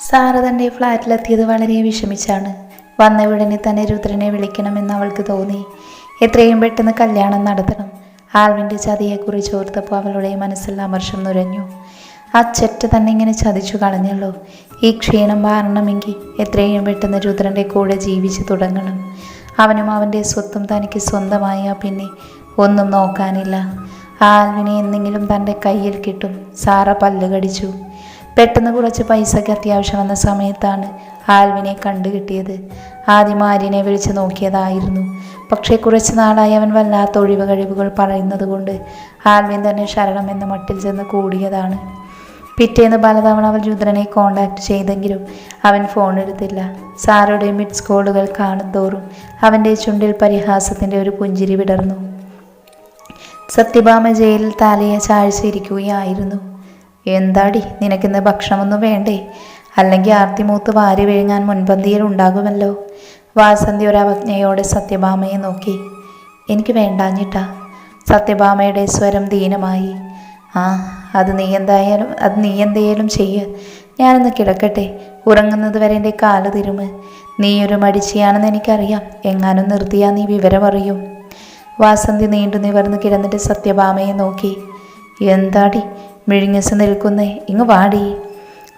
Sara തൻ്റെ ഫ്ലാറ്റിലെത്തിയത് വളരെ വിഷമിച്ചാണ്. വന്ന ഉടനെ തന്നെ രുദ്രനെ വിളിക്കണമെന്ന് അവൾക്ക് തോന്നി. എത്രയും പെട്ടെന്ന് കല്യാണം നടത്തണം. ആൽവിൻ്റെ ചതിയെക്കുറിച്ച് ഓർത്തപ്പോൾ അവളുടെ മനസ്സിൽ അമർഷം നുരഞ്ഞു. ആ ചെറ്റ തന്നെ ഇങ്ങനെ ചതിച്ചു കളഞ്ഞല്ലോ. ഈ ക്ഷീണം മാറണമെങ്കിൽ എത്രയും പെട്ടെന്ന് രുദ്രൻ്റെ കൂടെ ജീവിച്ചു തുടങ്ങണം. അവനും അവൻ്റെ സ്വത്തും തനിക്ക് സ്വന്തമായ പിന്നെ ഒന്നും നോക്കാനില്ല. ആൽവിനെ എന്തെങ്കിലും തൻ്റെ കയ്യിൽ കിട്ടും. സാറ പല്ല് കടിച്ചു. പെട്ടെന്ന് കുറച്ച് പൈസയ്ക്ക് അത്യാവശ്യം വന്ന സമയത്താണ് ആൽവിനെ കണ്ടു കിട്ടിയത്. ആദ്യം ആര്യനെ വിളിച്ച് നോക്കിയതായിരുന്നു. പക്ഷേ കുറച്ച് നാളായി അവൻ വല്ലാത്ത ഒഴിവ് കഴിവുകൾ പറയുന്നത് കൊണ്ട് ആൽവിൻ തന്നെ ശരണം എന്ന മട്ടിൽ ചെന്ന് കൂടിയതാണ്. പിറ്റേന്ന് പലതവണ അവൾ രുദ്രനെ കോണ്ടാക്ട് ചെയ്തെങ്കിലും അവൻ ഫോൺ എടുത്തില്ല. സാറയുടെ മിഡ്സ് കോളുകൾ കാണും തോറും അവൻ്റെ ചുണ്ടിൽ പരിഹാസത്തിൻ്റെ ഒരു പുഞ്ചിരി വിടർന്നു. സത്യഭാമ ജയിലിൽ തലയെ ചാഴ്ചയിരിക്കുകയായിരുന്നു. എന്താടി, നിനക്കിന്ന് ഭക്ഷണമൊന്നും വേണ്ടേ? അല്ലെങ്കിൽ ആർത്തിമൂത്ത് വാരി വിഴുങ്ങാൻ മുൻപന്തിയിൽ ഉണ്ടാകുമല്ലോ. വാസന്തി ഒരവജ്ഞയോടെ സത്യഭാമയെ നോക്കി. എനിക്ക് വേണ്ടാഞ്ഞിട്ടാ. സത്യഭാമയുടെ സ്വരം ദീനമായി. അത് നീ എന്തായാലും ചെയ്യ്. ഞാനൊന്ന് കിടക്കട്ടെ. ഉറങ്ങുന്നത് വരെ എൻ്റെ കാല് തിരുമ്. നീയൊരു മടിച്ചിയാണെന്ന് എനിക്കറിയാം. എങ്ങാനും നിർത്തിയാൽ നീ വിവരമറിയും. വാസന്തി നീണ്ടു നിവർന്ന് കിടന്നിട്ട് സത്യഭാമയെ നോക്കി. എന്താടി മിഴിഞ്ഞസ് നിൽക്കുന്നേ, ഇങ്ങ് വാടി.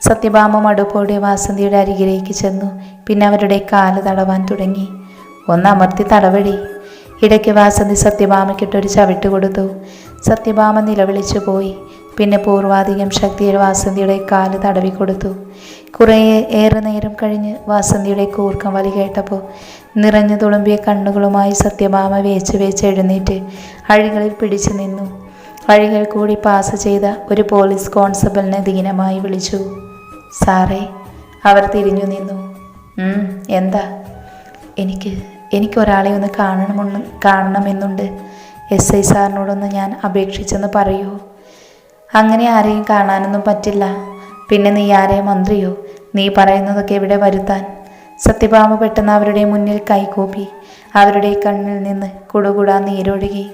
സത്യഭാമ മടുപ്പോടെ വാസന്തിയുടെ അരികിലേക്ക് ചെന്നു. പിന്നെ അവരുടെ കാല് തടവാൻ തുടങ്ങി. ഒന്ന് അമർത്തി തടവടി. ഇടയ്ക്ക് വാസന്തി സത്യഭാമയ്ക്കിട്ടൊരു ചവിട്ട് കൊടുത്തു. സത്യഭാമ നിലവിളിച്ചു പോയി. പിന്നെ പൂർവാധികം ശക്തിയിൽ വാസന്തിയുടെ കാല് തടവി കൊടുത്തു. ഏറെ നേരം കഴിഞ്ഞ് വാസന്തിയുടെ കൂർക്കം വലി കേട്ടപ്പോൾ നിറഞ്ഞു തുളുമ്പിയ കണ്ണുകളുമായി സത്യഭാമ വേച്ച് എഴുന്നേറ്റ് അഴികളിൽ പിടിച്ചു നിന്നു. അഴികൾ കൂടി പാസ് ചെയ്ത ഒരു പോലീസ് കോൺസ്റ്റബിളിനെ ദീനമായി വിളിച്ചു. സാറേ. അവർ തിരിഞ്ഞു നിന്നു. എന്താ? എനിക്കൊരാളെ ഒന്ന് കാണണമെന്നുണ്ട്. SI സാറിനോടൊന്ന് ഞാൻ അപേക്ഷിച്ചെന്ന് പറയൂ. അങ്ങനെ ആരെയും കാണാനൊന്നും പറ്റില്ല. പിന്നെ നീ ആരെ മന്ത്രിയോ? നീ പറയുന്നതൊക്കെ ഇവിടെ വരുത്താൻ. സത്യഭാമ പെട്ടെന്ന് അവരുടെ മുന്നിൽ കൈകൂപ്പി. അവരുടെ കണ്ണിൽ നിന്ന് കുടുകുടാ നീരൊഴുകി.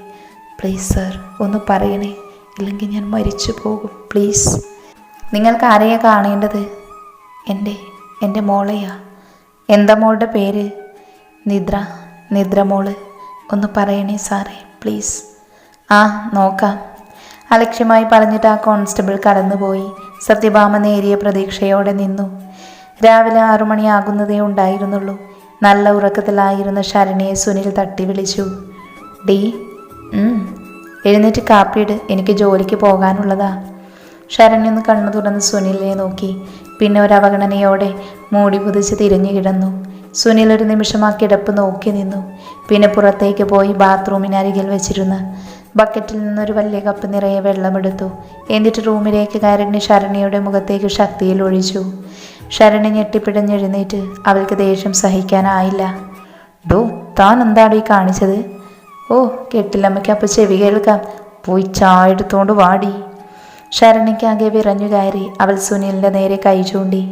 പ്ലീസ് സർ, ഒന്ന് പറയണേ, ഇല്ലെങ്കിൽ ഞാൻ മരിച്ചു പോകും. പ്ലീസ്. നിങ്ങൾക്ക് ആരെയാ കാണേണ്ടത്? എൻ്റെ മോളെയാ. എന്താ മോളുടെ പേര്? നിദ്ര മോള്. ഒന്ന് പറയണേ സാറേ, പ്ലീസ്. നോക്കാം. അലക്ഷ്യമായി പറഞ്ഞിട്ട് ആ കോൺസ്റ്റബിൾ കടന്നുപോയി. സത്യഭാമ നേരിയ പ്രതീക്ഷയോടെ നിന്നു. രാവിലെ 6 മണിയാകുന്നതേ ഉണ്ടായിരുന്നുള്ളൂ. നല്ല ഉറക്കത്തിലായിരുന്ന ശരണ്യെ സുനിൽ തട്ടി വിളിച്ചു. ഡി, എഴുന്നേറ്റ് കാപ്പിയിട്, എനിക്ക് ജോലിക്ക് പോകാനുള്ളതാ. ശരണ്യൊന്ന് കണ്ണു തുറന്ന് സുനിലിനെ നോക്കി. പിന്നെ ഒരവഗണനയോടെ മൂടി പുതിച്ച് തിരിഞ്ഞു കിടന്നു. സുനിൽ ഒരു നിമിഷം ആ കിടപ്പ് നോക്കി നിന്നു. പിന്നെ പുറത്തേക്ക് പോയി ബാത്റൂമിനരികിൽ വെച്ചിരുന്ന ബക്കറ്റിൽ നിന്നൊരു വലിയ കപ്പ് നിറയെ വെള്ളമെടുത്തു. എന്നിട്ട് റൂമിലേക്ക് കയറി ശരണ്യയുടെ മുഖത്തേക്ക് ശക്തിയിൽ ഒഴിച്ചു. ശരണ്യ ഞെട്ടിപ്പിടഞ്ഞെഴുന്നേറ്റ്. അവൾക്ക് ദേഷ്യം സഹിക്കാനായില്ല. താൻ എന്താടി കാണിച്ചത്? കെട്ടില്ലമ്മയ്ക്ക് അപ്പം ചെവി കേൾക്കാം. പോയി ചായ എടുത്തോണ്ട് വാടി. ശരണ്യയ്ക്കാകെ വിറഞ്ഞു കയറി. അവൾ സുനിലിൻ്റെ നേരെ കൈ ചൂണ്ടി.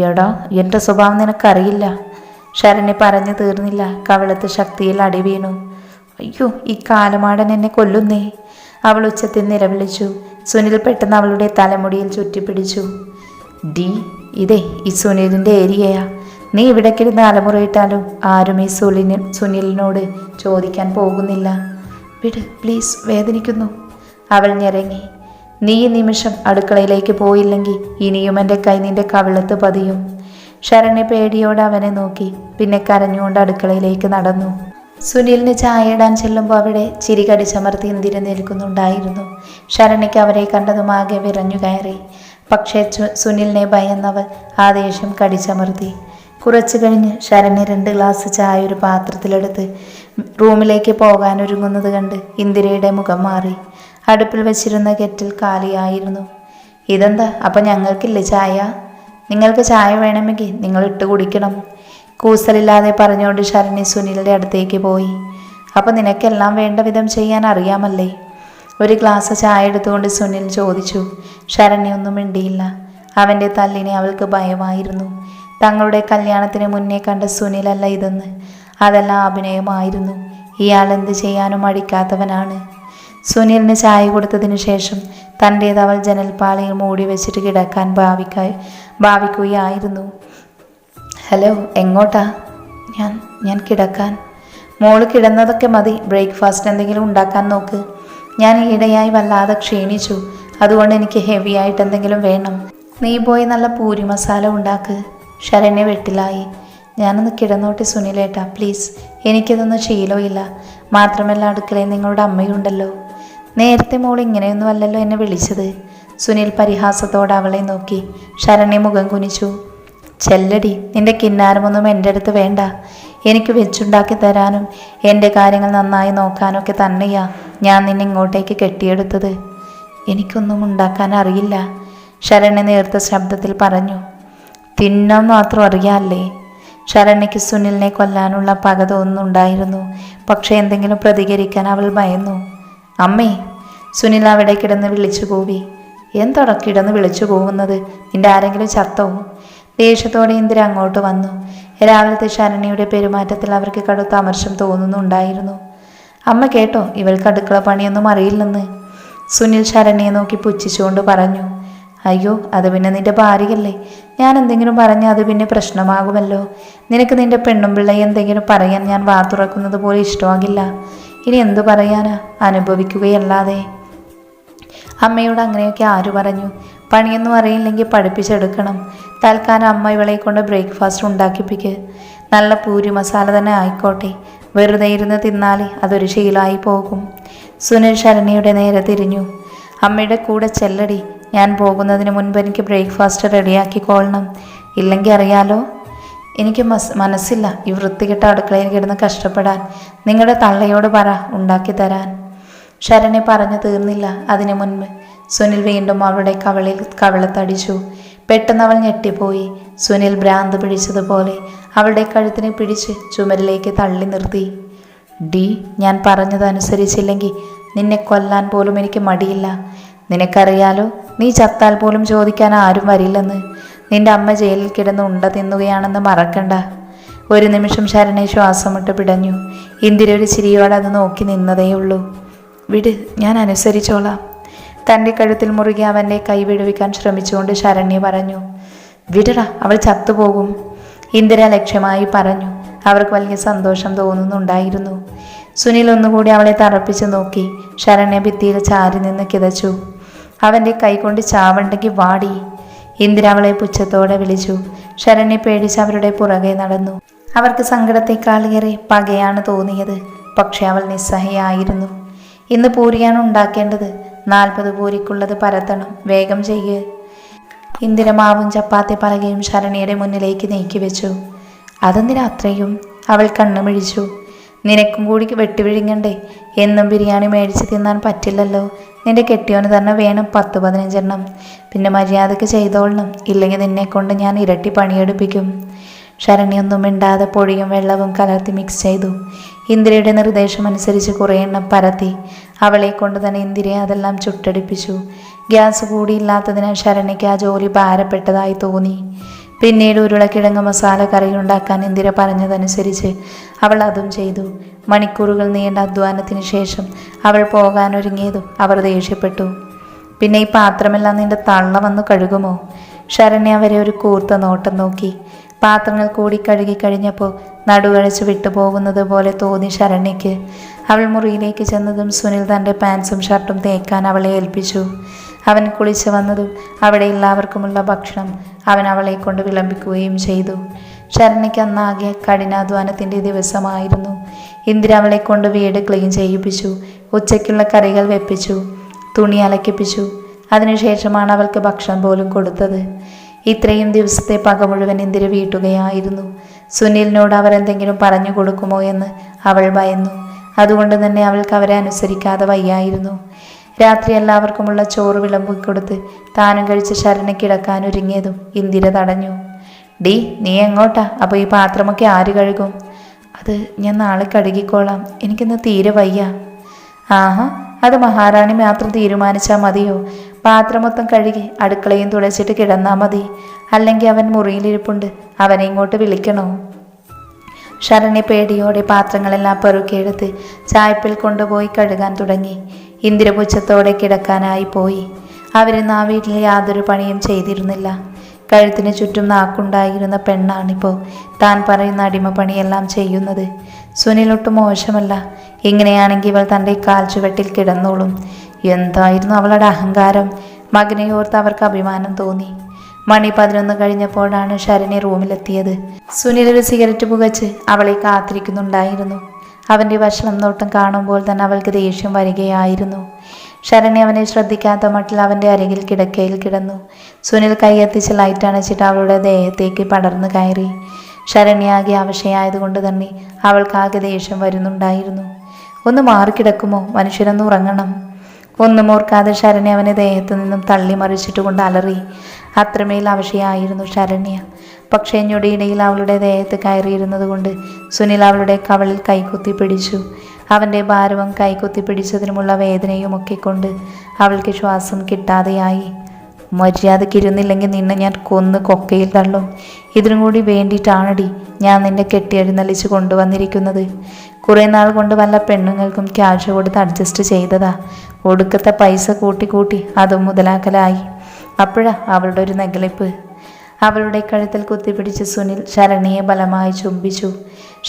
എടാ, എൻ്റെ സ്വഭാവം നിനക്കറിയില്ല. ശരണ്യ പറഞ്ഞു തീർന്നില്ല. കവിളത്ത് ശക്തിയിൽ അടി വീണു. അയ്യോ, ഈ കാലമാടൻ എന്നെ കൊല്ലുന്നേ. അവൾ ഉച്ചത്തിൽ നിലവിളിച്ചു. സുനിൽ പെട്ടെന്ന് അവളുടെ തലമുടിയിൽ ചുറ്റിപ്പിടിച്ചു. ഡി, ഈ സുനിലിൻ്റെ ഏരിയയാ. നീ ഇവിടേക്കിരുന്ന് അലമുറയിട്ടാലും ആരും ഈ സുനിലിനോട് ചോദിക്കാൻ പോകുന്നില്ല. വിട് പ്ലീസ്, വേദനിക്കുന്നു. അവൾ ഞെരങ്ങി. നീ ഈ നിമിഷം അടുക്കളയിലേക്ക് പോയില്ലെങ്കിൽ ഇനിയും എൻ്റെ കൈ നിന്റെ കവിളത്ത് പതിയും. ശരണ്യ പേടിയോടെ അവനെ നോക്കി. പിന്നെ കരഞ്ഞുകൊണ്ട് അടുക്കളയിലേക്ക് നടന്നു. സുനിലിന് ചായ ഇടാൻ ചെല്ലുമ്പോൾ അവിടെ ചിരി കടിച്ചമർത്തി ഇന്ദിര നിൽക്കുന്നുണ്ടായിരുന്നു. ശരണ്യയ്ക്ക് അവരെ കണ്ടതും ആകെ വിറഞ്ഞു കയറി. പക്ഷേ സുനിലിനെ ഭയന്നവൾ ആ ദേഷ്യം കടിച്ചമർത്തി. കുറച്ചു കഴിഞ്ഞ് ശരണ്യ 2 ഗ്ലാസ് ചായ ഒരു പാത്രത്തിലെടുത്ത് റൂമിലേക്ക് പോകാനൊരുങ്ങുന്നത് കണ്ട് ഇന്ദിരയുടെ മുഖം മാറി. അടുപ്പിൽ വെച്ചിരുന്ന കെറ്റിൽ കാലിയായിരുന്നു. ഇതെന്താ, അപ്പം ഞങ്ങൾക്കില്ലേ ചായ? നിങ്ങൾക്ക് ചായ വേണമെങ്കിൽ നിങ്ങൾ ഇട്ട് കുടിക്കണം. കൂസലില്ലാതെ പറഞ്ഞുകൊണ്ട് ശരണ്യ സുനിലിൻ്റെ അടുത്തേക്ക് പോയി. അപ്പം നിനക്കെല്ലാം വേണ്ട വിധം ചെയ്യാൻ അറിയാമല്ലേ? ഒരു ഗ്ലാസ് ചായ എടുത്തുകൊണ്ട് സുനിൽ ചോദിച്ചു. ശരണ്യ ഒന്നും മിണ്ടിയില്ല. അവൻ്റെ തല്ലിനെ അവൾക്ക് ഭയമായിരുന്നു. തങ്ങളുടെ കല്യാണത്തിന് മുന്നേ കണ്ട സുനിലല്ല ഇതെന്ന്. അതെല്ലാം അഭിനയമായിരുന്നു. ഇയാൾ എന്ത് ചെയ്യാനും മടിക്കാത്തവനാണ്. സുനിലിന് ചായ കൊടുത്തതിനു ശേഷം തൻ്റേത് അവൾ ജനൽപ്പാളിയിൽ മൂടി വെച്ചിട്ട് കിടക്കാൻ ഭാവിക്കുകയായിരുന്നു. ഹലോ, എങ്ങോട്ടാ? ഞാൻ കിടക്കാൻ. മോള് കിടന്നതൊക്കെ മതി, ബ്രേക്ക്ഫാസ്റ്റ് എന്തെങ്കിലും ഉണ്ടാക്കാൻ നോക്ക്. ഞാൻ ഈയിടെയായി വല്ലാതെ ക്ഷീണിച്ചു, അതുകൊണ്ട് എനിക്ക് ഹെവി ആയിട്ട് എന്തെങ്കിലും വേണം. നീ പോയി നല്ല പൂരി മസാല ഉണ്ടാക്ക്. ശരണ്യ വെട്ടിലായി. ഞാനൊന്ന് കിടന്നോട്ടെ സുനിലേട്ടാ, പ്ലീസ്. എനിക്കിതൊന്നും ശീലമില്ല. മാത്രമല്ല അടുക്കളയിൽ നിങ്ങളുടെ അമ്മയുണ്ടല്ലോ. നേരത്തെ മോൾ ഇങ്ങനെയൊന്നും അല്ലല്ലോ എന്നെ വിളിച്ചത്. സുനിൽ പരിഹാസത്തോടെ അവളെ നോക്കി. ശരണ്യ മുഖം കുനിച്ചു. ചെല്ലടി, നിന്റെ കിന്നാരമൊന്നും എൻ്റെ അടുത്ത് വേണ്ട. എനിക്ക് വെച്ചുണ്ടാക്കി തരാനും എൻ്റെ കാര്യങ്ങൾ നന്നായി നോക്കാനൊക്കെ തന്നെയാ ഞാൻ നിന്നെ ഇങ്ങോട്ടേക്ക് കെട്ടിയെടുത്തത്. എനിക്കൊന്നും ഉണ്ടാക്കാൻ അറിയില്ല, ശരണ്യ നേർത്ത ശബ്ദത്തിൽ പറഞ്ഞു. തിന്നാൻ മാത്രം അറിയാമല്ലേ? ശരണ്യയ്ക്ക് സുനിലിനെ കൊല്ലാനുള്ള പക തോന്നുന്നുണ്ടായിരുന്നു. പക്ഷെ എന്തെങ്കിലും പ്രതികരിക്കാൻ അവൾ ഭയന്നു. അമ്മേ! സുനിൽ അവിടെ കിടന്ന് വിളിച്ചു കൂവി. എന്തൊടെ കിടന്ന് വിളിച്ചു കൂവുന്നത്? നിന്റെ ആരെങ്കിലും ചത്തോ? ദേഷ്യത്തോടെ ഇന്ദിര അങ്ങോട്ട് വന്നു. രാവിലത്തെ ശരണ്യയുടെ പെരുമാറ്റത്തിൽ അവർക്ക് കടുത്ത അമർഷം തോന്നുന്നുണ്ടായിരുന്നു. അമ്മ കേട്ടോ, ഇവൾക്ക് അടുക്കള പണിയൊന്നും അറിയില്ലെന്ന് സുനിൽ ശരണ്യയെ നോക്കി പുച്ഛിച്ചുകൊണ്ട് പറഞ്ഞു. അയ്യോ, അത് പിന്നെ നിന്റെ ഭാര്യയല്ലേ. ഞാൻ എന്തെങ്കിലും പറഞ്ഞാൽ അത് പിന്നെ പ്രശ്നമാകുമല്ലോ. നിനക്ക് നിന്റെ പെണ്ണും പിള്ളയെ എന്തെങ്കിലും പറയാൻ ഞാൻ വാതുറക്കുന്നത് പോലെ ഇഷ്ടമാകില്ല. ഇനി എന്തു പറയാനാ, അനുഭവിക്കുകയല്ലാതെ. അമ്മയോട് അങ്ങനെയൊക്കെ ആര് പറഞ്ഞു? പണിയൊന്നും അറിയില്ലെങ്കിൽ പഠിപ്പിച്ചെടുക്കണം. തൽക്കാലം അമ്മ ഇവളെ കൊണ്ട് ബ്രേക്ക്ഫാസ്റ്റ് ഉണ്ടാക്കിപ്പിക്ക്. നല്ല പൂരി മസാല തന്നെ ആയിക്കോട്ടെ. വെറുതെ ഇരുന്ന് തിന്നാലേ അതൊരു ശീലമായി പോകും. സുനിൽ ശരണ്യയുടെ നേരെ തിരിഞ്ഞു. അമ്മയുടെ കൂടെ ചെല്ലടി. ഞാൻ പോകുന്നതിന് മുൻപ് എനിക്ക് ബ്രേക്ക്ഫാസ്റ്റ് റെഡിയാക്കിക്കൊള്ളണം. ഇല്ലെങ്കിൽ അറിയാലോ, എനിക്ക് മനസ്സില്ല ഈ വൃത്തികെട്ട അടുക്കളയിൽ കിടന്ന് കഷ്ടപ്പെടാൻ. നിങ്ങളുടെ തള്ളയോട് പറ ഉണ്ടാക്കി തരാൻ. ശരണ്യ പറഞ്ഞു തീർന്നില്ല. അതിനു മുൻപ് സുനിൽ വീണ്ടും അവളുടെ കവിളത്തടിച്ചു. പെട്ടെന്ന് അവൾ ഞെട്ടിപ്പോയി. സുനിൽ ഭ്രാന്ത് പിടിച്ചതുപോലെ അവളുടെ കഴുത്തിനെ പിടിച്ച് ചുമരിലേക്ക് തള്ളി നിർത്തി. ഡി, ഞാൻ പറഞ്ഞതനുസരിച്ചില്ലെങ്കിൽ നിന്നെ കൊല്ലാൻ പോലും എനിക്ക് മടിയില്ല. നിനക്കറിയാലോ, നീ ചത്താൽ പോലും ചോദിക്കാൻ ആരും വരില്ലെന്ന്. നിന്റെ അമ്മ ജയിലിൽ കിടന്ന് ഉണ്ട തിന്നുകയാണെന്ന് മറക്കണ്ട. ഒരു നിമിഷം ശരണ്യ ശ്വാസമിട്ട് പിടഞ്ഞു. ഇന്ദിര ഒരു ചിരിയോടെ അത് നോക്കി നിന്നതേയുള്ളൂ. വിട്, ഞാൻ അനുസരിച്ചോളാം. തൻ്റെ കഴുത്തിൽ മുറുകെ അവൻ്റെ കൈ വിടുവിക്കാൻ ശ്രമിച്ചുകൊണ്ട് ശരണ്യ പറഞ്ഞു. വിടടാ, അവൾ ചത്തുപോകും. ഇന്ദിര ലക്ഷ്യമായി പറഞ്ഞു. അവർക്ക് വലിയ സന്തോഷം തോന്നുന്നുണ്ടായിരുന്നു. സുനിൽ ഒന്നുകൂടി അവളെ തറപ്പിച്ച് നോക്കി. ശരണ്യ ഭിത്തിയിൽ ചാരി നിന്ന് കിതച്ചു. അവൻ്റെ കൈ കൊണ്ട് ചാവണ്ടെങ്കിൽ വാടി. ഇന്ദിര അവളെ പുച്ഛത്തോടെ വിളിച്ചു. ശരണ്യ പേടിച്ച് അവരുടെ പുറകെ നടന്നു. അവർക്ക് സങ്കടത്തെക്കാളേറെ പകയാണ് തോന്നിയത്. പക്ഷെ അവൾ നിസ്സഹയായിരുന്നു. ഇന്ന് പൂരിയാണ് ഉണ്ടാക്കേണ്ടത്. 40 പൂരിക്കുള്ളത് പരത്തണം. വേഗം ചെയ്യ്. ഇന്ദിര മാവും ചപ്പാത്തി പലകയും ശരണ്യയുടെ മുന്നിലേക്ക് നീക്കി വെച്ചു. അതെന്തിനാ അത്രയും? അവൾ കണ്ണുമിഴിച്ചു. നിനക്കും കൂടി വെട്ടിവിഴുങ്ങണ്ടേ? എന്നും ബിരിയാണി മേടിച്ച് തിന്നാൻ പറ്റില്ലല്ലോ. നിന്റെ കെട്ടിയോന് തന്നെ വേണം 10-15 എണ്ണം. പിന്നെ മര്യാദയ്ക്ക് ചെയ്തോളണം, ഇല്ലെങ്കിൽ നിന്നെക്കൊണ്ട് ഞാൻ ഇരട്ടി പണിയെടുപ്പിക്കും. ശരണ്യൊന്നും മിണ്ടാതെ പൊടിയും വെള്ളവും കലർത്തി മിക്സ് ചെയ്തു. ഇന്ദിരയുടെ നിർദ്ദേശമനുസരിച്ച് കുറേ എണ്ണം പരത്തി. അവളെ കൊണ്ട് തന്നെ ഇന്ദിരയെ അതെല്ലാം ചുട്ടടിപ്പിച്ചു. ഗ്യാസ് കൂടിയില്ലാത്തതിനാൽ ശരണ്യയ്ക്ക് ആ ജോലി ഭാരപ്പെട്ടതായി തോന്നി. പിന്നീട് ഉരുളക്കിഴങ്ങ് മസാല കറി ഉണ്ടാക്കാൻ ഇന്ദിര പറഞ്ഞതനുസരിച്ച് അവൾ അതും ചെയ്തു. മണിക്കൂറുകൾ നീണ്ട അധ്വാനത്തിന് ശേഷം അവൾ പോകാനൊരുങ്ങിയതും അവർ ദേഷ്യപ്പെട്ടു. പിന്നെ ഈ പാത്രമെല്ലാം നിന്റെ തള്ള വന്ന് കഴുകുമോ? ശരണ്യ അവരെ ഒരു കൂർത്ത നോട്ടം നോക്കി. പാത്രങ്ങൾ കൂടി കഴുകി കഴിഞ്ഞപ്പോൾ നടുകഴിച്ച് വിട്ടുപോകുന്നത് പോലെ തോന്നി ശരണ്യയ്ക്ക്. അവൾ മുറിയിലേക്ക് ചെന്നതും സുനിൽ തൻ്റെ പാൻസും ഷർട്ടും തേക്കാൻ അവളെ ഏൽപ്പിച്ചു. അവൻ കുളിച്ചു വന്നതും അവിടെ എല്ലാവർക്കുമുള്ള ഭക്ഷണം അവൻ അവളെ കൊണ്ട് വിളമ്പിക്കുകയും ചെയ്തു. ശരണ്യയ്ക്ക് അന്നാകെ കഠിനാധ്വാനത്തിൻ്റെ ദിവസമായിരുന്നു. ഇന്ദിര അവളെ കൊണ്ട് വീട് ക്ലീൻ ചെയ്യിപ്പിച്ചു. ഉച്ചയ്ക്കുള്ള കറികൾ വെപ്പിച്ചു. തുണി അലക്കിപ്പിച്ചു. അതിനുശേഷമാണ് അവൾക്ക് ഭക്ഷണം പോലും കൊടുത്തത്. ഇത്രയും ദിവസത്തെ പക മുഴുവൻ ഇന്ദിര വീട്ടുകയായിരുന്നു. സുനിലിനോട് അവരെന്തെങ്കിലും പറഞ്ഞു കൊടുക്കുമോ എന്ന് അവൾ ഭയന്നു. അതുകൊണ്ട് തന്നെ അവൾക്ക് അവരെ അനുസരിക്കാതെ വയ്യായിരുന്നു. രാത്രി എല്ലാവർക്കുമുള്ള ചോറ് വിളമ്പിക്കൊടുത്ത് താനും കഴിച്ച് ശരണ്യ കിടക്കാനൊരുങ്ങിയതും ഇന്ദിര തടഞ്ഞു. ഡി, നീ എങ്ങോട്ടാ? അപ്പോൾ ഈ പാത്രമൊക്കെ ആര് കഴുകും? അത് ഞാൻ നാളെ കഴുകിക്കോളാം. എനിക്കിന്ന് തീരെ വയ്യ. ആഹാ, അത് മഹാറാണി മാത്രം തീരുമാനിച്ചാൽ മതിയോ? പാത്രം മൊത്തം കഴുകി അടുക്കളയും തുടച്ചിട്ട് കിടന്നാൽ മതി. അല്ലെങ്കിൽ അവൻ മുറിയിലിരിപ്പുണ്ട്, അവനെ ഇങ്ങോട്ട് വിളിക്കണോ? ശരണ്യ പേടിയോടെ പാത്രങ്ങളെല്ലാം പെറുക്കിയെടുത്ത് ചായപ്പിൽ കൊണ്ടുപോയി കഴുകാൻ തുടങ്ങി. ഇന്ദിര പുച്ഛത്തോടെ കിടക്കാനായി പോയി. അവരിന്ന് ആ വീട്ടിൽ യാതൊരു പണിയും ചെയ്തിരുന്നില്ല. കഴുത്തിന് ചുറ്റും നാക്കുണ്ടായിരുന്ന പെണ്ണാണിപ്പോൾ താൻ പറയുന്ന അടിമപ്പണിയെല്ലാം ചെയ്യുന്നത്. സുനിൽ ഒട്ടും മോശമല്ല. ഇങ്ങനെയാണെങ്കിൽ ഇവൾ തൻ്റെ കാൽ ചുവട്ടിൽ കിടന്നോളും. എന്തായിരുന്നു അവളുടെ അഹങ്കാരം! മകനെ ഓർത്ത് അവർക്ക് അഭിമാനം തോന്നി. മണി 11 കഴിഞ്ഞപ്പോഴാണ് ശരണി റൂമിലെത്തിയത്. സുനിൽ ഒരു സിഗരറ്റ് പുകച്ച് അവളെ കാത്തിരിക്കുന്നുണ്ടായിരുന്നു. അവൻ്റെ വഷളം നോട്ടം കാണുമ്പോൾ തന്നെ അവൾക്ക് ദേഷ്യം വരികയായിരുന്നു. ശരണി അവനെ ശ്രദ്ധിക്കാത്ത മട്ടിൽ അവൻ്റെ അരികിൽ കിടക്കയിൽ കിടന്നു. സുനിൽ കൈയെത്തിച്ച് ലൈറ്റ് അണച്ചിട്ട് അവളുടെ ദേഹത്തേക്ക് പടർന്നു കയറി. ശരണ്യാകെ അവശയായതുകൊണ്ട് തന്നെ അവൾക്കാകെ ദേഷ്യം വരുന്നുണ്ടായിരുന്നു. ഒന്ന് മാറിക്കിടക്കുമോ? മനുഷ്യരൊന്ന് ഉറങ്ങണം. ഒന്നും ഓർക്കാതെ ശരണ്യ അവനെ ദേഹത്തു നിന്നും തള്ളി മറിച്ചിട്ട് കൊണ്ട് അലറി. അത്രമേൽ അവശയായിരുന്നു ശരണ്യ. പക്ഷേ ഞൊടിയിടയിൽ അവളുടെ ദേഹത്ത് കയറിയിരുന്നത് കൊണ്ട് സുനിൽ അവളുടെ കവളിൽ കൈകുത്തി പിടിച്ചു. അവൻ്റെ ഭാരവും കൈകുത്തി പിടിച്ചതിനുമുള്ള വേദനയുമൊക്കെ കൊണ്ട് അവൾക്ക് ശ്വാസം കിട്ടാതെയായി. മര്യാദക്കിരുന്നില്ലെങ്കിൽ നിന്നെ ഞാൻ കൊന്ന് കൊക്കയിൽ തള്ളും. ഇതിനും കൂടി വേണ്ടിയിട്ടാണടി ഞാൻ നിന്നെ കെട്ടിയെഴുന്നള്ളിച്ച് കൊണ്ടുവന്നിരിക്കുന്നത്. കുറേ നാൾ കൊണ്ട് വല്ല പെണ്ണുങ്ങൾക്കും ക്യാഷ് കൊടുത്ത് അഡ്ജസ്റ്റ് ചെയ്തതാ. ഒടുക്കത്തെ പൈസ കൂട്ടി അതും മുതലാക്കലായി. അപ്പോഴാ അവളുടെ ഒരു നെഗളിപ്പ്. അവളുടെ കഴുത്തിൽ കുത്തിപ്പിടിച്ച് സുനിൽ ശരണ്യെ ബലമായി ചുംബിച്ചു.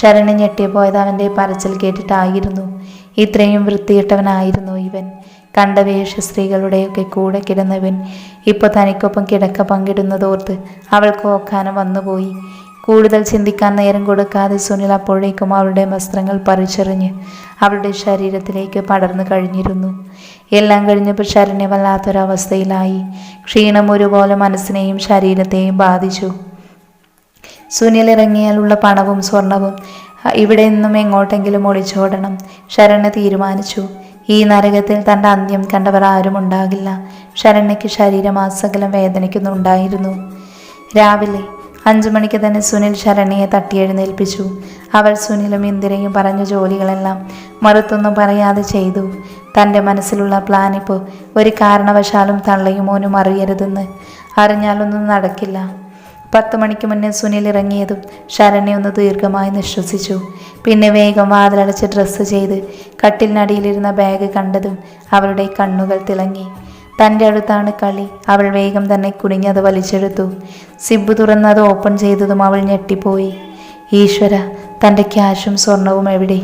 ശരണ്യ ഞെട്ടിപ്പോയത് അവൻ്റെ പറച്ചിൽ കേട്ടിട്ടായിരുന്നു. ഇത്രയും വൃത്തിയിട്ടവനായിരുന്നു ഇവൻ. കണ്ട വേഷ സ്ത്രീകളുടെയൊക്കെ കൂടെ കിടന്നവൻ ഇപ്പോൾ തനിക്കൊപ്പം കിടക്ക പങ്കിടുന്നതോർത്ത് അവൾക്ക് ഓക്കാനം വന്നുപോയി. കൂടുതൽ ചിന്തിക്കാൻ നേരം കൊടുക്കാതെ സുനിൽ അപ്പോഴേക്കും അവളുടെ വസ്ത്രങ്ങൾ പറിച്ചെറിഞ്ഞ് അവളുടെ ശരീരത്തിലേക്ക് പടർന്നു കഴിഞ്ഞിരുന്നു. എല്ലാം കഴിഞ്ഞപ്പോൾ ശരണ്യ വല്ലാത്തൊരവസ്ഥയിലായി. ക്ഷീണം ഒരുപോലെ മനസ്സിനെയും ശരീരത്തെയും ബാധിച്ചു. സുനിൽ ഇറങ്ങിയാലുള്ള പണവും സ്വർണവും ഇവിടെ നിന്നും എങ്ങോട്ടെങ്കിലും ഒളിച്ചോടണം ശരണ്യ തീരുമാനിച്ചു. ഈ നരകത്തിൽ തൻ്റെ അന്ത്യം കണ്ടവർ ആരും ഉണ്ടാകില്ല. ശരണ്യയ്ക്ക് ശരീരമാസകലം വേദനിക്കുന്നുണ്ടായിരുന്നു. രാവിലെ 5 മണിക്ക് തന്നെ സുനിൽ ശരണ്യയെ തട്ടിയെഴുന്നേൽപ്പിച്ചു. അവൾ സുനിലും ഇന്ദിരയും പറഞ്ഞ ജോലികളെല്ലാം മറുത്തൊന്നും പറയാതെ ചെയ്തു. തൻ്റെ മനസ്സിലുള്ള പ്ലാൻ ഇപ്പോൾ ഒരു കാരണവശാലും തള്ളയും മോനും അറിയരുതെന്ന്. അറിഞ്ഞാലൊന്നും നടക്കില്ല. 10 മണിക്ക് മുന്നേ സുനിൽ ഇറങ്ങിയതും ശരണ്യ ഒന്ന് ദീർഘമായി നിശ്വസിച്ചു. പിന്നെ വേഗം വാതിലടച്ച് ഡ്രസ്സ് ചെയ്ത് കട്ടിലിനടിയിലിരുന്ന ബാഗ് കണ്ടതും അവളുടെ കണ്ണുകൾ തിളങ്ങി. തൻ്റെ അടുത്താണ് കളി. അവൾ വേഗം തന്നെ കുനിഞ്ഞത് വലിച്ചെടുത്തു. സിബ് തുറന്നത് ഓപ്പൺ ചെയ്തതും അവൾ ഞെട്ടിപ്പോയി. ഈശ്വര, തൻ്റെ ക്യാഷും സ്വർണവും എവിടെ?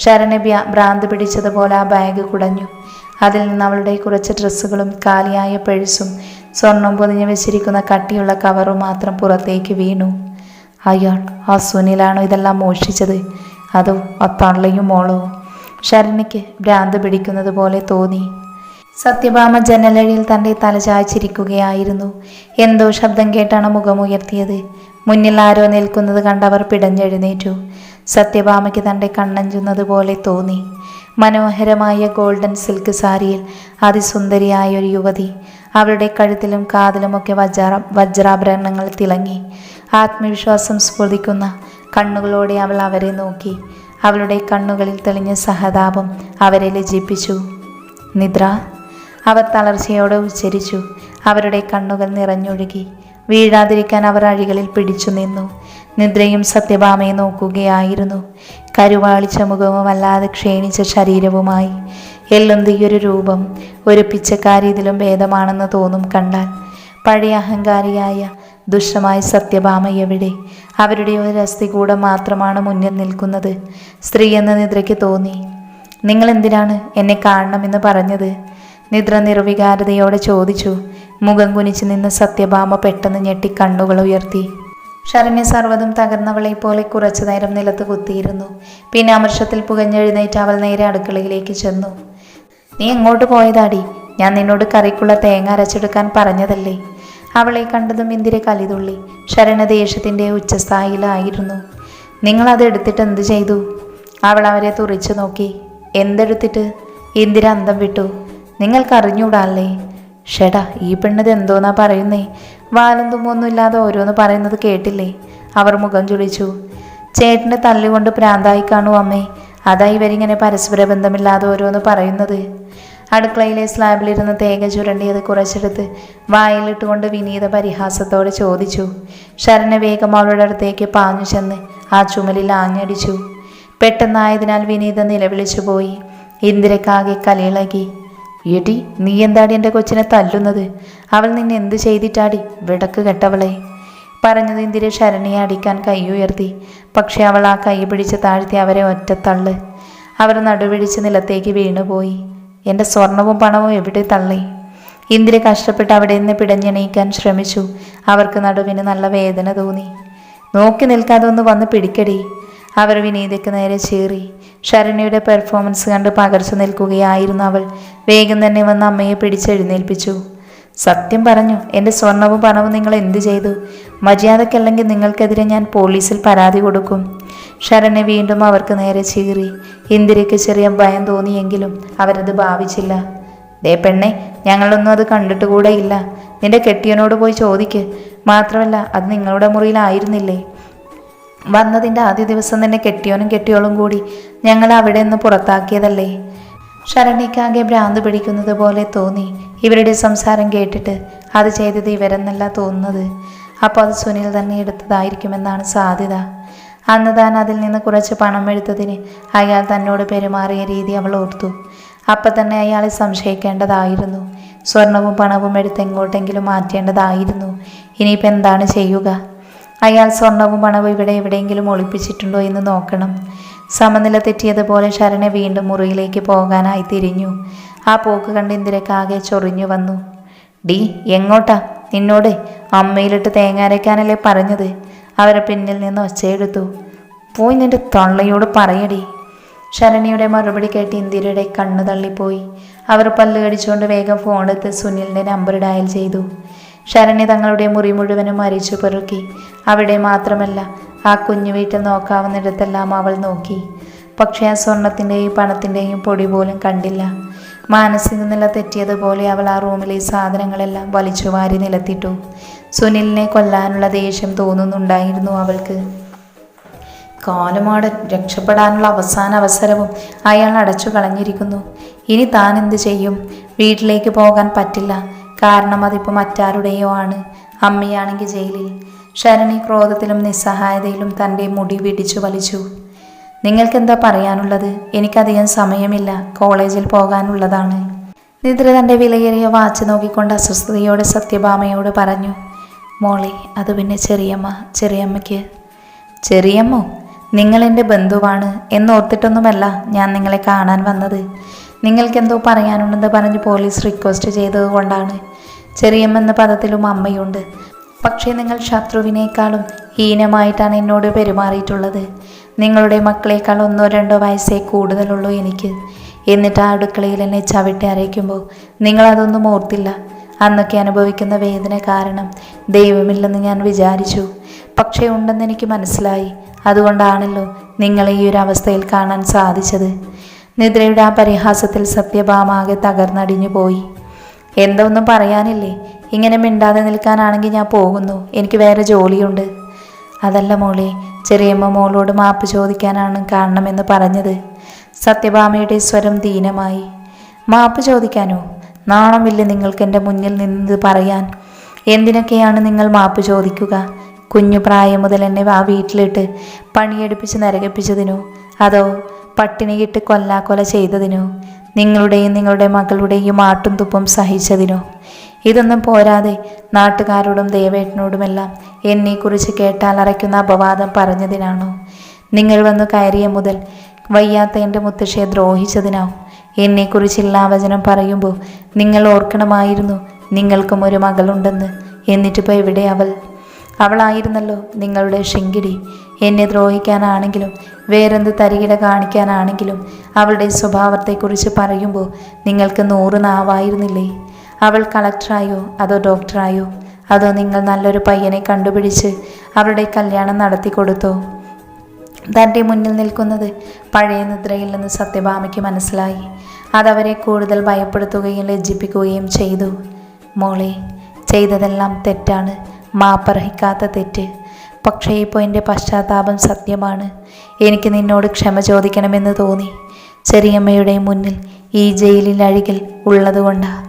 ശരണ്യ ഭ്രാന്ത് പിടിച്ചതുപോലെ ആ ബാഗ് കുടഞ്ഞു. അതിൽ നിന്ന് അവളുടെ കുറച്ച് ഡ്രസ്സുകളും കാലിയായ പേഴ്സും സ്വർണം പൊതിഞ്ഞു വെച്ചിരിക്കുന്ന കട്ടിയുള്ള കവറും മാത്രം പുറത്തേക്ക് വീണു. അയാൾ, ആ സുനിലാണോ ഇതെല്ലാം മോഷ്ടിച്ചത്? അതോ അത്തള്ളയും മോളോ? ശരണ്യയ്ക്ക് ഭ്രാന്ത് പിടിക്കുന്നത് പോലെ തോന്നി. സത്യഭാമ ജനലഴിയിൽ തൻ്റെ തല ചായ്ച്ചിരിക്കുകയായിരുന്നു. എന്തോ ശബ്ദം കേട്ടാണ് മുഖമുയർത്തിയത്. മുന്നിൽ ആരോ നിൽക്കുന്നത് കണ്ടവർ പിടഞ്ഞെഴുന്നേറ്റു. സത്യഭാമയ്ക്ക് തൻ്റെ കണ്ണഞ്ചുന്നത് പോലെ തോന്നി. മനോഹരമായ ഗോൾഡൻ സിൽക്ക് സാരിയിൽ അതിസുന്ദരിയായ ഒരു യുവതി. അവളുടെ കഴുത്തിലും കാതിലുമൊക്കെ വജ്രാഭരണങ്ങൾ തിളങ്ങി. ആത്മവിശ്വാസം സ്ഫുരിക്കുന്ന കണ്ണുകളോടെ അവൾ അവരെ നോക്കി. അവളുടെ കണ്ണുകളിൽ തെളിഞ്ഞ സഹതാപം അവരെ ലജ്ജിപ്പിച്ചു. നിദ്ര, അവർ തളർച്ചയോടെ ഉച്ചരിച്ചു. അവരുടെ കണ്ണുകൾ നിറഞ്ഞൊഴുകി. വീഴാതിരിക്കാൻ അവർ അഴികളിൽ പിടിച്ചു നിന്നു. നിദ്രയും സത്യഭാമയെ നോക്കുകയായിരുന്നു. കരുവാളിച്ച മുഖവും വല്ലാതെ ക്ഷീണിച്ച ശരീരവുമായി എല്ലുന്തിയൊരു രൂപം. ഒരു പിച്ചക്കാരി ഇതിലും ഭേദമാണെന്ന് തോന്നും കണ്ടാൽ. പഴയ അഹങ്കാരിയായ ദുഷ്ടമായ സത്യഭാമ എവിടെ? അവരുടെ ഒരു അസ്ഥികൂടം മാത്രമാണ് മുന്നിൽ നിൽക്കുന്നത്. സ്ത്രീ എന്ന് നിദ്രയ്ക്ക് തോന്നി. നിങ്ങൾ എന്തിനാണ് എന്നെ കാണണമെന്ന് പറഞ്ഞത്? നിദ്ര നിർവികാരതയോടെ ചോദിച്ചു. മുഖം കുനിച്ചു നിന്ന് സത്യഭാമ പെട്ടെന്ന് ഞെട്ടി കണ്ണുകൾ ഉയർത്തി. ശരണ്യ സർവ്വതും തകർന്നവളെ പോലെ കുറച്ചു നേരം നിലത്ത് കുത്തിയിരുന്നു. പിന്നെ അമർഷത്തിൽ പുകഞ്ഞെഴുന്നേറ്റ് അവൾ നേരെ അടുക്കളയിലേക്ക് ചെന്നു. നീ എങ്ങോട്ട് പോയതാടി? ഞാൻ നിന്നോട് കറിക്കുള്ള തേങ്ങ അരച്ചെടുക്കാൻ പറഞ്ഞതല്ലേ? അവളെ കണ്ടതും ഇന്ദിര കലിതുള്ളി. ശരണ്യ ദേഷ്യത്തിൻ്റെ ഉച്ചസ്ഥായിലായിരുന്നു. നിങ്ങളത് എടുത്തിട്ട് എന്ത് ചെയ്തു? അവൾ അവരെ തുറിച്ചു നോക്കി. എന്തെടുത്തിട്ട്? ഇന്ദിര അന്തം വിട്ടു. നിങ്ങൾക്കറിഞ്ഞൂടാല്ലേ? ഷെടാ, ഈ പെണ്ണത് എന്തോന്നാ പറയുന്നേ? വാലും തുമ്പൊന്നുമില്ലാതെ ഓരോന്ന് പറയുന്നത് കേട്ടില്ലേ? അവർ മുഖം ചുളിച്ചു. ചേട്ടൻ്റെ തല്ലുകൊണ്ട് പ്രാന്തായി കാണൂ അമ്മേ. അതായി ഇവരിങ്ങനെ പരസ്പര ബന്ധമില്ലാതെ ഓരോന്ന് പറയുന്നത്. അടുക്കളയിലെ സ്ലാബിലിരുന്ന് തേങ്ങ ചുരണ്ടിയത് കുറച്ചെടുത്ത് വായിലിട്ടുകൊണ്ട് വിനീത പരിഹാസത്തോടെ ചോദിച്ചു. ശരണ്യ വേഗം അവളുടെ അടുത്തേക്ക് പാഞ്ഞു ചെന്ന് ആ ചുമലിൽ ആഞ്ഞടിച്ചു. പെട്ടെന്നായതിനാൽ വിനീത നിലവിളിച്ചു പോയി. ഇന്ദിരക്കാകെ കലിയിളകി. എടി, നീ എന്താടി എൻ്റെ കൊച്ചിനെ തല്ലുന്നത്? അവൾ നിന്നെ എന്ത് ചെയ്തിട്ടാടി, വിടക്ക് കെട്ടവളെ? പറഞ്ഞത് ഇന്ദിര ശരണ്യെ അടിക്കാൻ കൈ ഉയർത്തി. പക്ഷെ അവൾ ആ കൈ പിടിച്ച് താഴ്ത്തി അവരെ ഒറ്റത്തള്ള്. അവർ നടുപിടിച്ച് നിലത്തേക്ക് വീണുപോയി. എൻ്റെ സ്വർണവും പണവും എവിടെ തള്ളി? ഇന്ദിര കഷ്ടപ്പെട്ട് അവിടെ നിന്ന് പിടഞ്ഞെണീക്കാൻ ശ്രമിച്ചു. അവർക്ക് നടുവിന് നല്ല വേദന തോന്നി. നോക്കി നിൽക്കാതെ ഒന്ന് വന്ന് പിടിക്കടി. അവർ വിനീതയ്ക്ക് നേരെ ചീറി. ശരണ്യയുടെ പെർഫോമൻസ് കണ്ട് പകർച്ചു നിൽക്കുകയായിരുന്നു അവൾ. വേഗം തന്നെ വന്ന് അമ്മയെ പിടിച്ചെഴുന്നേൽപ്പിച്ചു. സത്യം പറഞ്ഞു, എൻ്റെ സ്വർണവും പണവും നിങ്ങൾ എന്ത് ചെയ്തു? മര്യാദക്കല്ലെങ്കിൽ നിങ്ങൾക്കെതിരെ ഞാൻ പോലീസിൽ പരാതി കൊടുക്കും. ശരണ്യ വീണ്ടും അവർക്ക് നേരെ ചീറി. ഇന്ദിരയ്ക്ക് ചെറിയ ഭയം തോന്നിയെങ്കിലും അവരത് ഭാവിച്ചില്ല. ദേ പെണ്ണെ, ഞങ്ങളൊന്നും അത് കണ്ടിട്ട് കൂടെ ഇല്ല. നിന്റെ കെട്ടിയനോട് പോയി ചോദിക്ക്. മാത്രമല്ല, അത് നിങ്ങളുടെ മുറിയിലായിരുന്നില്ലേ? വന്നതിൻ്റെ ആദ്യ ദിവസം തന്നെ കെട്ടിയോനും കെട്ടിയോളും കൂടി ഞങ്ങൾ അവിടെ നിന്ന് പുറത്താക്കിയതല്ലേ? ശരണ്യക്കാകെ ഭ്രാന്ത് പിടിക്കുന്നത് പോലെ തോന്നി. ഇവരുടെ സംസാരം കേട്ടിട്ട് അത് ചെയ്തത് ഇവരെന്നല്ല തോന്നുന്നത്. അപ്പോൾ അത് സുനിൽ തന്നെ എടുത്തതായിരിക്കുമെന്നാണ് സാധ്യത. അന്ന് താൻ അതിൽ നിന്ന് കുറച്ച് പണം എടുത്തതിന് അയാൾ തന്നോട് പെരുമാറിയ രീതി അവൾ ഓർത്തു. അപ്പം തന്നെ അയാളെ സംശയിക്കേണ്ടതായിരുന്നു. സ്വർണവും പണവും എടുത്ത് എങ്ങോട്ടെങ്കിലും മാറ്റേണ്ടതായിരുന്നു. ഇനിയിപ്പോൾ എന്താണ് ചെയ്യുക? അയാൾ സ്വർണവും പണവും ഇവിടെ എവിടെയെങ്കിലും ഒളിപ്പിച്ചിട്ടുണ്ടോ എന്ന് നോക്കണം. സമനില തെറ്റിയതുപോലെ ശരണ്യ വീണ്ടും മുറിയിലേക്ക് പോകാനായി തിരിഞ്ഞു. ആ പോക്ക് കണ്ട് ഇന്ദിരക്കാകെ ചൊറിഞ്ഞു വന്നു. ഡി, എങ്ങോട്ടാ? നിന്നോട് അമ്മയിലിട്ട് തേങ്ങ അരയ്ക്കാനല്ലേ പറഞ്ഞത്? അവരെ പിന്നിൽ നിന്ന് ഒച്ചയെടുത്തു. പോയി നിന്റെ തൊള്ളയോട് പറയടി. ശരണ്യയുടെ മറുപടി കേട്ട് ഇന്ദിരയുടെ കണ്ണു തള്ളിപ്പോയി. അവർ പല്ല് കടിച്ചുകൊണ്ട് വേഗം ഫോണെടുത്ത് സുനിലിൻ്റെ നമ്പർ ഡയൽ ചെയ്തു. ശരണ്യ തങ്ങളുടെ മുറി മുഴുവനും മരിച്ചു പെറുക്കി. അവിടെ മാത്രമല്ല, ആ കുഞ്ഞു വീട്ടിൽ നോക്കാവുന്നിടത്തെല്ലാം അവൾ നോക്കി. പക്ഷേ ആ സ്വർണത്തിൻ്റെയും പണത്തിൻ്റെയും പൊടി പോലും കണ്ടില്ല. മാനസിക നില തെറ്റിയതുപോലെ അവൾ ആ റൂമിലെ സാധനങ്ങളെല്ലാം വലിച്ചു വാരി നിലത്തിട്ടു. സുനിലിനെ കൊല്ലാനുള്ള ദേഷ്യം തോന്നുന്നുണ്ടായിരുന്നു അവൾക്ക്. കാലുമാടൻ രക്ഷപ്പെടാനുള്ള അവസാന അവസരവും അയാൾ അടച്ചു കളഞ്ഞിരിക്കുന്നു. ഇനി താൻ എന്ത് ചെയ്യും? വീട്ടിലേക്ക് പോകാൻ പറ്റില്ല. കാരണം അതിപ്പോൾ മറ്റാരുടെയോ ആണ്. അമ്മയാണെങ്കിൽ ജയിലിൽ. ശരണി ക്രോധത്തിലും നിസ്സഹായതയിലും തൻ്റെ മുടി പിടിച്ചു വലിച്ചു. നിങ്ങൾക്കെന്താ പറയാനുള്ളത്? എനിക്കധികം സമയമില്ല, കോളേജിൽ പോകാനുള്ളതാണ്. നിദ്ര തൻ്റെ വിലയേറിയ വാച്ച് നോക്കിക്കൊണ്ട് അസ്വസ്ഥതയോടെ സത്യഭാമയോട് പറഞ്ഞു. മോളെ, അത് പിന്നെ ചെറിയമ്മയ്ക്ക്. ചെറിയമ്മോ? നിങ്ങൾ എൻ്റെ ബന്ധുവാണ് എന്നോർത്തിട്ടൊന്നുമല്ല ഞാൻ നിങ്ങളെ കാണാൻ വന്നത്. നിങ്ങൾക്കെന്തോ പറയാനുണ്ടെന്ന് പറഞ്ഞ് പോലീസ് റിക്വസ്റ്റ് ചെയ്തത് കൊണ്ടാണ്. ചെറിയമ്മ എന്ന പദത്തിലും അമ്മയുണ്ട്. പക്ഷേ നിങ്ങൾ ശത്രുവിനേക്കാളും ഹീനമായിട്ടാണ് എന്നോട് പെരുമാറിയിട്ടുള്ളത്. നിങ്ങളുടെ മക്കളേക്കാൾ 1-2 വയസ്സേ കൂടുതലുള്ളൂ എനിക്ക്. എന്നിട്ട് ആ അടുക്കളയിൽ എന്നെ ചവിട്ടി അരയ്ക്കുമ്പോൾ നിങ്ങളതൊന്നും ഓർത്തില്ല. അന്നൊക്കെ അനുഭവിക്കുന്ന വേദന കാരണം ദൈവമില്ലെന്ന് ഞാൻ വിചാരിച്ചു. പക്ഷേ ഉണ്ടെന്ന് എനിക്ക് മനസ്സിലായി. അതുകൊണ്ടാണല്ലോ നിങ്ങളെ ഈ ഒരു അവസ്ഥയിൽ കാണാൻ സാധിച്ചത്. നിദ്രയുടെ ആ പരിഹാസത്തിൽ സത്യഭാമാകെ തകർന്നടിഞ്ഞു പോയി. എന്താ ഒന്നും പറയാനില്ലേ? ഇങ്ങനെ മിണ്ടാതെ നിൽക്കാനാണെങ്കിൽ ഞാൻ പോകുന്നു. എനിക്ക് വേറെ ജോലിയുണ്ട്. അതല്ല മോളെ, ചെറിയമ്മ മോളോട് മാപ്പ് ചോദിക്കാനാണ് കാണണമെന്ന് പറഞ്ഞത്. സത്യഭാമയുടെ സ്വരം ദീനമായി. മാപ്പ് ചോദിക്കാനോ? നാണമില്ല നിങ്ങൾക്ക് എൻ്റെ മുന്നിൽ നിന്ന് പറയാൻ? എന്തിനൊക്കെയാണ് നിങ്ങൾ മാപ്പ് ചോദിക്കുക? കുഞ്ഞു പ്രായം മുതൽ എന്നെ ആ വീട്ടിലിട്ട് പണിയെടുപ്പിച്ച് നരകിപ്പിച്ചതിനോ? അതോ പട്ടിണിയിട്ട് കൊല്ലാക്കൊല ചെയ്തതിനോ? നിങ്ങളുടെയും നിങ്ങളുടെ മകളുടെയും ആട്ടും തുപ്പും സഹിച്ചതിനോ? ഇതൊന്നും പോരാതെ നാട്ടുകാരോടും ദേവേട്ടനോടുമെല്ലാം എന്നെക്കുറിച്ച് കേട്ടാൽ അറയ്ക്കുന്ന അപവാദം പറഞ്ഞതിനാണോ? നിങ്ങൾ വന്നു കയറിയ മുതൽ വയ്യാത്ത എൻ്റെ മുത്തശ്ശിയെ ദ്രോഹിച്ചതിനോ? എന്നെക്കുറിച്ച് എല്ലാ വചനം പറയുമ്പോൾ നിങ്ങൾ ഓർക്കണമായിരുന്നു നിങ്ങൾക്കും ഒരു മകളുണ്ടെന്ന്. എന്നിട്ടിപ്പോൾ എവിടെ അവൾ? അവളായിരുന്നല്ലോ നിങ്ങളുടെ ശിങ്കിടി. എന്നെ ദ്രോഹിക്കാനാണെങ്കിലും വേറെന്ത് തരികിട കാണിക്കാനാണെങ്കിലും അവളുടെ സ്വഭാവത്തെക്കുറിച്ച് പറയുമ്പോൾ നിങ്ങൾക്ക് 100 നാവായിരുന്നില്ലേ? അവൾ കളക്ടറായോ അതോ ഡോക്ടറായോ? അതോ നിങ്ങൾ നല്ലൊരു പയ്യനെ കണ്ടുപിടിച്ച് അവളുടെ കല്യാണം നടത്തി കൊടുത്തോ? തൻ്റെ മുന്നിൽ നിൽക്കുന്നത് പഴയ നിദ്രയില്ലെന്ന് സത്യഭാമയ്ക്ക് മനസ്സിലായി. അതവരെ കൂടുതൽ ഭയപ്പെടുത്തുകയും ലജ്ജിപ്പിക്കുകയും ചെയ്തു. മോളെ, ചെയ്തതെല്ലാം തെറ്റാണ്, മാപ്പർഹിക്കാത്ത തെറ്റ്. പക്ഷേ ഇപ്പോൾ എൻ്റെ പശ്ചാത്താപം സത്യമാണ്. എനിക്ക് നിന്നോട് ക്ഷമ ചോദിക്കണമെന്ന് തോന്നി. ചെറിയമ്മയുടെ മുന്നിൽ ഈ ജയിലിൽ അഴികിൽ ഉള്ളതുകൊണ്ടാണ്.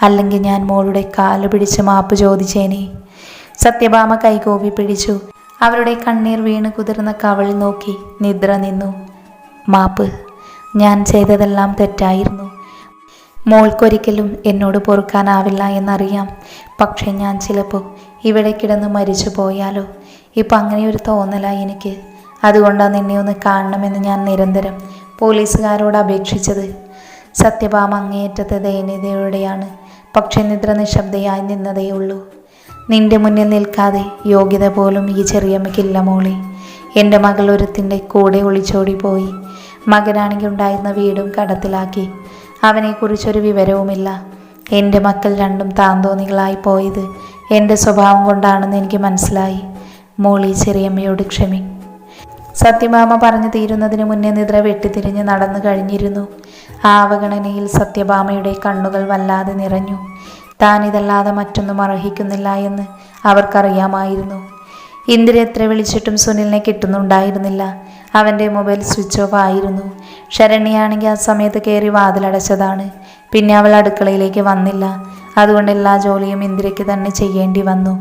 അല്ലെങ്കിൽ ഞാൻ മോളുടെ കാല് പിടിച്ച് മാപ്പ് ചോദിച്ചേനെ. സത്യഭാമ കൈകോപി പിടിച്ചു. അവരുടെ കണ്ണീർ വീണ് കുതിർന്ന കവൾ നോക്കി നിദ്ര നിന്നു. മാപ്പ്, ഞാൻ ചെയ്തതെല്ലാം തെറ്റായിരുന്നു. മോൾക്കൊരിക്കലും എന്നോട് പൊറുക്കാനാവില്ല എന്നറിയാം. പക്ഷേ ഞാൻ ചിലപ്പോൾ ഇവിടെ കിടന്ന് മരിച്ചു പോയാലോ? ഇപ്പം അങ്ങനെയൊരു തോന്നലായി എനിക്ക്. അതുകൊണ്ടാണ് നിന്നെ ഒന്ന് കാണണമെന്ന് ഞാൻ നിരന്തരം പോലീസുകാരോട് അപേക്ഷിച്ചത്. സത്യഭാമ അങ്ങേയറ്റത്തെ ദയനീയതയോടെയാണ്. പക്ഷെ നിദ്ര നിശബ്ദയായി നിന്നതേയുള്ളൂ. നിന്റെ മുന്നിൽ നിൽക്കാതെ യോഗ്യത പോലും ഈ ചെറിയമ്മയ്ക്കില്ല മോളെ. എൻ്റെ മകൾ ഒരുത്തിൻ്റെ കൂടെ ഒളിച്ചോടി പോയി. മകനാണെങ്കിൽ ഉണ്ടായിരുന്ന വീടും കടത്തിലാക്കി. അവനെക്കുറിച്ചൊരു വിവരവുമില്ല. എൻ്റെ മക്കൾ രണ്ടും താന്തോന്നികളായി പോയത് എൻ്റെ സ്വഭാവം കൊണ്ടാണെന്ന് എനിക്ക് മനസ്സിലായി. മോളി ചെറിയമ്മയോട് ക്ഷമി. സത്യഭാമ പറഞ്ഞു തീരുന്നതിന് മുന്നേ നിദ്ര വെട്ടിത്തിരിഞ്ഞ് നടന്നു കഴിഞ്ഞിരുന്നു. ആ അവഗണനയിൽ സത്യഭാമയുടെ കണ്ണുകൾ വല്ലാതെ നിറഞ്ഞു. താൻ ഇതല്ലാതെ മറ്റൊന്നും അർഹിക്കുന്നില്ല എന്ന് അവർക്കറിയാമായിരുന്നു. ഇന്ദിര എത്ര വിളിച്ചിട്ടും സുനിലിനെ കിട്ടുന്നുണ്ടായിരുന്നില്ല. അവൻ്റെ മൊബൈൽ സ്വിച്ച് ഓഫ് ആയിരുന്നു. ശരണ്യയാണെങ്കിൽ ആ സമയത്ത് കയറി വാതിലടച്ചതാണ്. പിന്നെ അവൾ അടുക്കളയിലേക്ക് വന്നില്ല. അതുകൊണ്ട് എല്ലാ ജോലിയും ഇന്ദിരയ്ക്ക് തന്നെ ചെയ്യേണ്ടി വന്നു.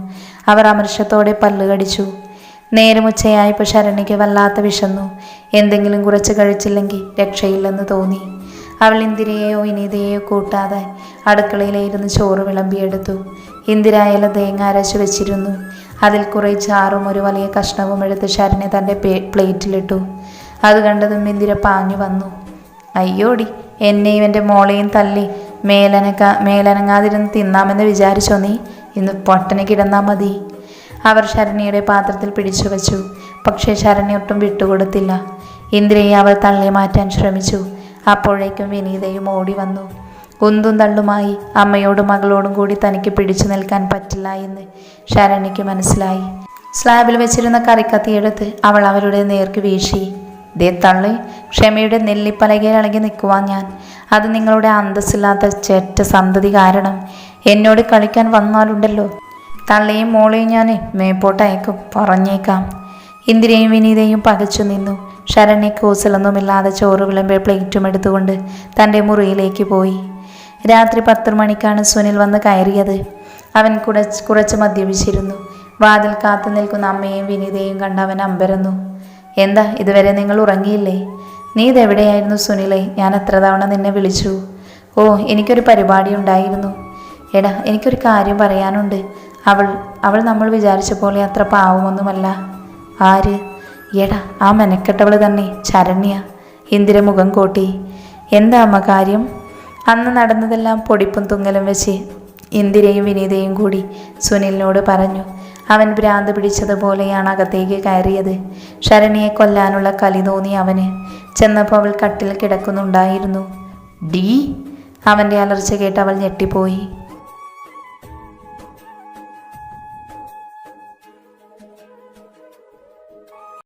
അവർ അമർഷത്തോടെ പല്ല് കടിച്ചു. നേരം ഉച്ചയായപ്പോൾ ശരണ്യയ്ക്ക് വല്ലാത്ത വിശന്നു. എന്തെങ്കിലും കുറച്ച് കഴിച്ചില്ലെങ്കിൽ രക്ഷയില്ലെന്ന് തോന്നി. അവൾ ഇന്ദിരയെയോ വിനീതയെയോ കൂട്ടാതെ അടുക്കളയിലിരുന്ന് ചോറ് വിളമ്പിയെടുത്തു. ഇന്ദിര ഇല തേങ്ങ അരച്ചു വെച്ചിരുന്നു. അതിൽ കുറേ ചാറും ഒരു വലിയ കഷ്ണവും എടുത്ത് ശരണ്യ തൻ്റെ പ്ലേറ്റിലിട്ടു. അത് കണ്ടതും ഇന്ദിര പാഞ്ഞു വന്നു. അയ്യോടി, എന്നെയും എൻ്റെ മോളെയും തല്ലി മേലനങ്ങാതിരുന്ന് തിന്നാമെന്ന് വിചാരിച്ചോ നീ? ഇന്ന് പൊട്ടനെ കിടന്നാൽ മതി. അവർ ശരണ്യയുടെ പാത്രത്തിൽ പിടിച്ചു വച്ചു. പക്ഷേ ശരണ്യ ഒട്ടും വിട്ടുകൊടുത്തില്ല. ഇന്ദിരയെ അവൾ തള്ളി മാറ്റാൻ ശ്രമിച്ചു. അപ്പോഴേക്കും വിനീതയും ഓടി വന്നു. ഉന്തും തള്ളുമായി അമ്മയോടും മകളോടും കൂടി തനിക്ക് പിടിച്ചു നിൽക്കാൻ പറ്റില്ല എന്ന് ശരണ്യയ്ക്ക് മനസ്സിലായി. സ്ലാബിൽ വെച്ചിരുന്ന കറിക്കത്തിയെടുത്ത് അവൾ അവരുടെ നേർക്ക് വീശി. ദേ തള്ളി, ക്ഷമയുടെ നെല്ലിപ്പലകയിൽ ഇളകി നിൽക്കുവാൻ ഞാൻ. അത് നിങ്ങളുടെ അന്തസ്സില്ലാത്ത ചെറ്റ സന്തതി കാരണം. എന്നോട് കളിക്കാൻ വന്നാലുണ്ടല്ലോ, തള്ളയും മോളെയും ഞാൻ മേപ്പോട്ടയക്കും, പറഞ്ഞേക്കാം. ഇന്ദിരയും വിനീതയും പകച്ചു നിന്നു. ശരണ്യ കൂസലൊന്നുമില്ലാതെ ചോറ് വിളമ്പി പ്ലേറ്റും എടുത്തുകൊണ്ട് തൻ്റെ മുറിയിലേക്ക് പോയി. രാത്രി 10 മണിക്കാണ് സുനിൽ വന്ന് കയറിയത്. അവൻ കുറച്ച് മദ്യപിച്ചിരുന്നു. വാതിൽ കാത്തു നിൽക്കുന്ന അമ്മയെയും വിനീതയെയും കണ്ട് അവൻ അമ്പരന്നു. എന്താ, ഇതുവരെ നിങ്ങൾ ഉറങ്ങിയില്ലേ? നീ ഇതെവിടെയായിരുന്നു സുനിലെ? ഞാൻ എത്ര തവണ നിന്നെ വിളിച്ചു. ഓ, എനിക്കൊരു പരിപാടി ഉണ്ടായിരുന്നു. എടാ, എനിക്കൊരു കാര്യം പറയാനുണ്ട്. അവൾ നമ്മൾ വിചാരിച്ച പോലെ അത്ര പാവമൊന്നുമല്ല. ആര്? എടാ, ആ മെനക്കെട്ടവൾ തന്നെ, ശരണ്യ. ഇന്ദിര മുഖം കോട്ടി. എന്താ അമ്മ കാര്യം? അന്ന് നടന്നതെല്ലാം പൊടിപ്പും തുങ്ങലും വെച്ച് ഇന്ദിരയും വിനീതയും കൂടി സുനിലിനോട് പറഞ്ഞു. അവൻ ഭ്രാന്ത് പിടിച്ചതുപോലെയാണ് അകത്തേക്ക് കയറിയത്. ശരണ്യയെ കൊല്ലാനുള്ള കലി തോന്നി അവന്. ചെന്നപ്പോൾ അവൾ കട്ടിൽ കിടക്കുന്നുണ്ടായിരുന്നു. ഡി! അവൻ്റെ അലർച്ച കേട്ട് അവൾ ഞെട്ടിപ്പോയി.